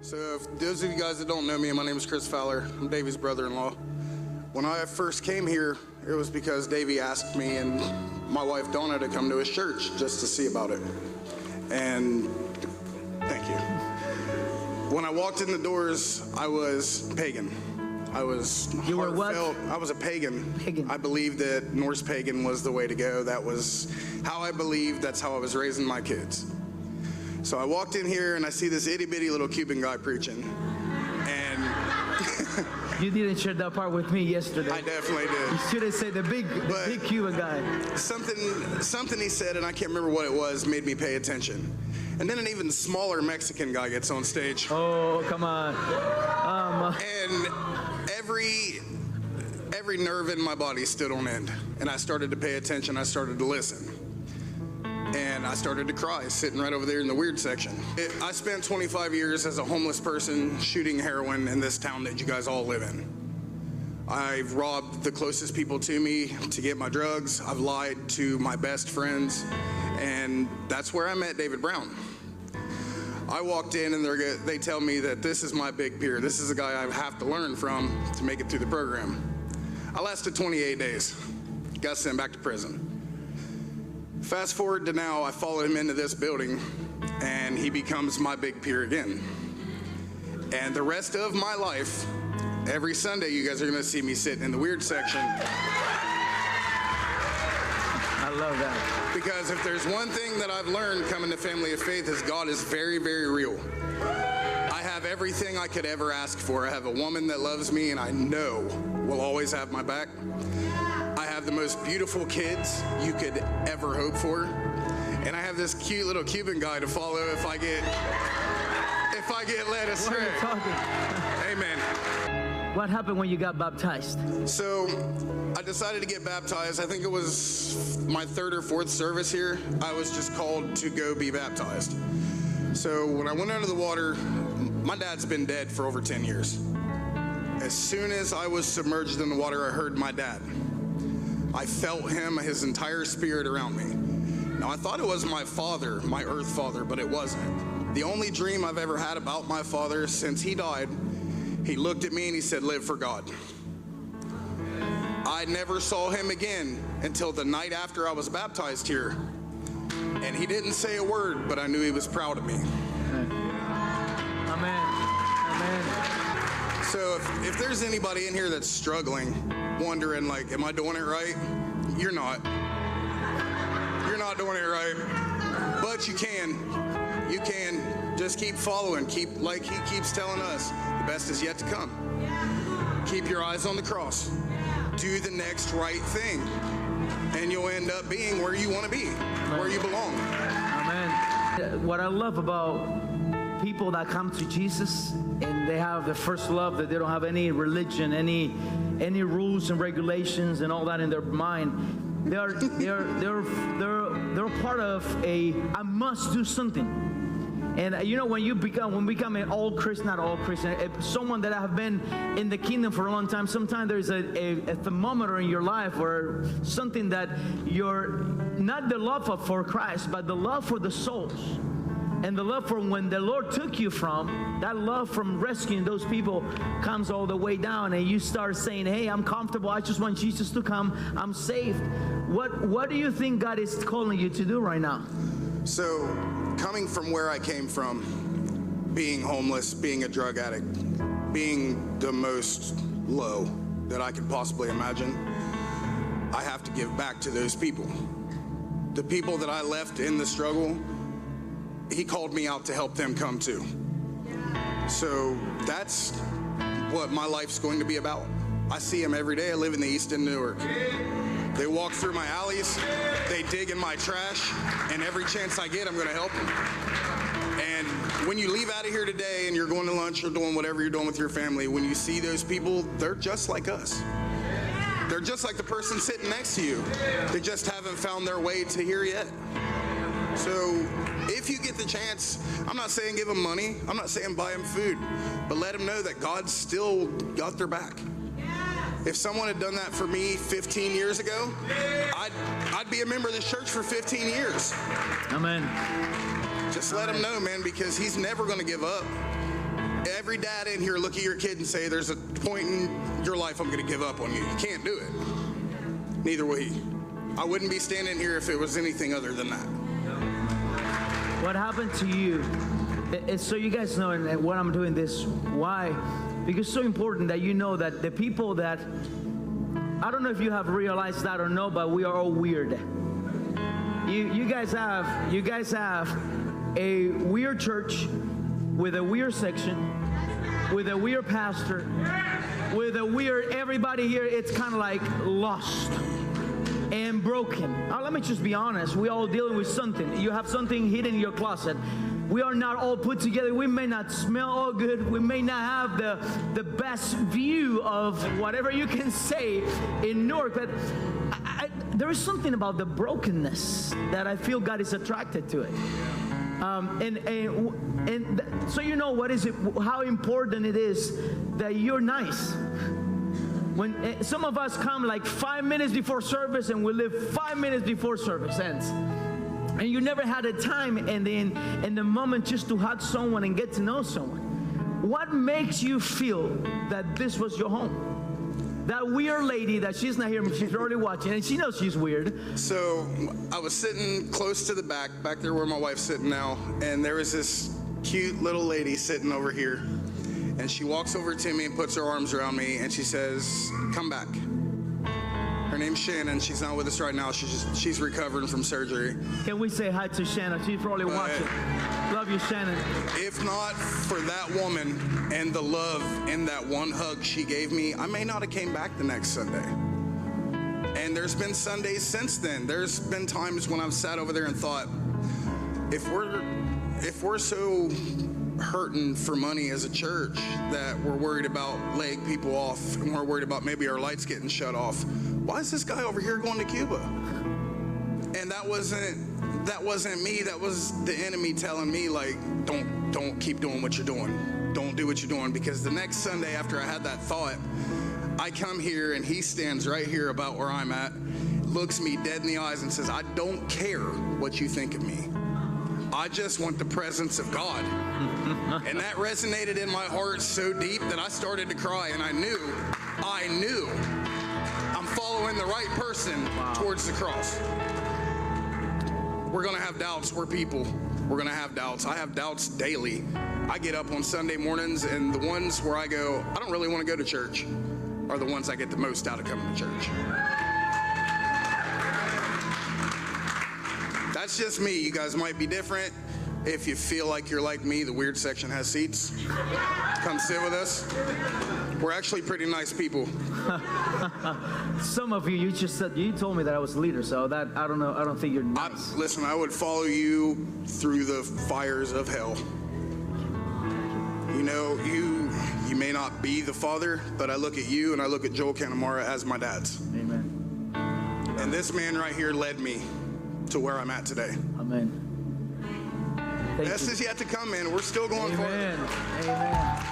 So, if those of you guys that don't know me, my name is Chris Fowler. I'm Davey's brother-in-law. When I first came here, it was because Davey asked me and my wife Donna to come to his church just to see about it. And thank you. When I walked in the doors, I was pagan. I was You were what? I was a pagan. Pagan. I believed that Norse pagan was the way to go. That was how I believed. That's how I was raising my kids. So I walked in here and I see this itty bitty little Cuban guy preaching. And you didn't share that part with me yesterday. I definitely did. You should have said the big Cuban guy. Something he said, and I can't remember what it was, made me pay attention. And then an even smaller Mexican guy gets on stage. Oh, come on. And every nerve in my body stood on end. And I started to pay attention. I started to listen. And I started to cry, sitting right over there in the weird section. I spent 25 years as a homeless person shooting heroin in this town that you guys all live in. I've robbed the closest people to me to get my drugs. I've lied to my best friends. And that's where I met David Brown. I walked in and they tell me that this is my big peer. This is a guy I have to learn from to make it through the program. I lasted 28 days. Got sent back to prison. Fast forward to now, I followed him into this building and he becomes my big peer again. And the rest of my life, every Sunday, you guys are gonna see me sitting in the weird section. I love that. Because if there's one thing that I've learned coming to Family of Faith is God is very, very real. I have everything I could ever ask for. I have a woman that loves me and I know will always have my back. I have the most beautiful kids you could ever hope for. And I have this cute little Cuban guy to follow if I get led astray. What are you talking? Amen. What happened when you got baptized? So I decided to get baptized. I think it was my third or fourth service here. I was just called to go be baptized. So when I went under the water, my dad's been dead for over 10 years. As soon as I was submerged in the water, I heard my dad. I felt him, his entire spirit around me. Now I thought it was my father, my earth father, but it wasn't. The only dream I've ever had about my father since he died, he looked at me and he said, "Live for God." I never saw him again until the night after I was baptized here. And he didn't say a word, but I knew he was proud of me. Amen. Amen. So if there's anybody in here that's struggling, wondering like, am I doing it right? You're not. You're not doing it right. But you can. You can. Just keep following. Keep, like he keeps telling us, the best is yet to come. Keep your eyes on the cross. Do the next right thing. And you'll end up being where you want to be, where you belong. Amen. What I love about people that come to Jesus and they have the first love, that they don't have any religion, any rules and regulations and all that in their mind. They're part of I must do something. And you know, when we become an old Christian, not all Christian, someone that have been in the kingdom for a long time, sometimes there's a thermometer in your life or something that you're not the love for Christ, but the love for the souls. And the love for when the Lord took you from, that love from rescuing those people comes all the way down, and you start saying, hey, I'm comfortable, I just want Jesus to come, I'm saved. What do you think God is calling you to do right now? So, coming from where I came from, being homeless, being a drug addict, being the most low that I could possibly imagine, I have to give back to those people. The people that I left in the struggle, he called me out to help them come too. So that's what my life's going to be about. I see them every day. I live in the East End, Newark. They walk through my alleys, they dig in my trash, and every chance I get, I'm gonna help them. And when you leave out of here today and you're going to lunch or doing whatever you're doing with your family, when you see those people, they're just like us. They're just like the person sitting next to you. They just haven't found their way to here yet. So if you get the chance, I'm not saying give them money, I'm not saying buy them food, but let them know that God's still got their back. If someone had done that for me 15 years ago, I'd be a member of this church for 15 years. Amen. Just let him know, man, because he's never going to give up. Every dad in here look at your kid and say, there's a point in your life I'm going to give up on you. You can't do it. Neither will he. I wouldn't be standing here if it was anything other than that. What happened to you? It's so you guys know, and what I'm doing this, why? Because it's so important that you know that the people that, I don't know if you have realized that or no, but we are all weird. You guys have a weird church with a weird section, with a weird pastor, with a weird, everybody here, it's kind of like lost and broken. Now, let me just be honest. We're all dealing with something. You have something hidden in your closet. We are not all put together. We may not smell all good. We may not have the best view of whatever you can say in Newark. But there is something about the brokenness that I feel God is attracted to it. So you know what is it? How important it is that you're nice. When some of us come like 5 minutes before service and we live 5 minutes before service ends, and you never had a time and then in the moment just to hug someone and get to know someone. What makes you feel that this was your home? That weird lady that she's not here, but she's already watching, and she knows she's weird. So I was sitting close to the back there where my wife's sitting now, and there was this cute little lady sitting over here, and she walks over to me and puts her arms around me, and she says, "Come back." Her name's Shannon. She's not with us right now. She's recovering from surgery. Can we say hi to Shannon? She's probably watching. Love you, Shannon. If not for that woman and the love and that one hug she gave me, I may not have came back the next Sunday. And there's been Sundays since then. There's been times when I've sat over there and thought, if we're so hurting for money as a church that we're worried about laying people off and we're worried about maybe our lights getting shut off, why is this guy over here going to Cuba? And that wasn't me. That was the enemy telling me, like, don't keep doing what you're doing. Don't do what you're doing. Because the next Sunday after I had that thought, I come here and he stands right here about where I'm at, looks me dead in the eyes and says, "I don't care what you think of me. I just want the presence of God." And that resonated in my heart so deep that I started to cry, and I knew I'm following the right person towards the cross. We're going to have doubts. We're people. We're going to have doubts. I have doubts daily. I get up on Sunday mornings, and the ones where I go, I don't really want to go to church, are the ones I get the most out of coming to church. That's just me. You guys might be different. If you feel like you're like me, the weird section has seats. Come sit with us. We're actually pretty nice people. Some of you just said, you told me that I was a leader, so that, I don't know, I don't think you're nice. Listen, I would follow you through the fires of hell. You know, you may not be the father, but I look at you and I look at Joel Canamara as my dads. Amen. And this man right here led me to where I'm at today. Amen. Best is yet to come, man. We're still going forward. Amen. Amen.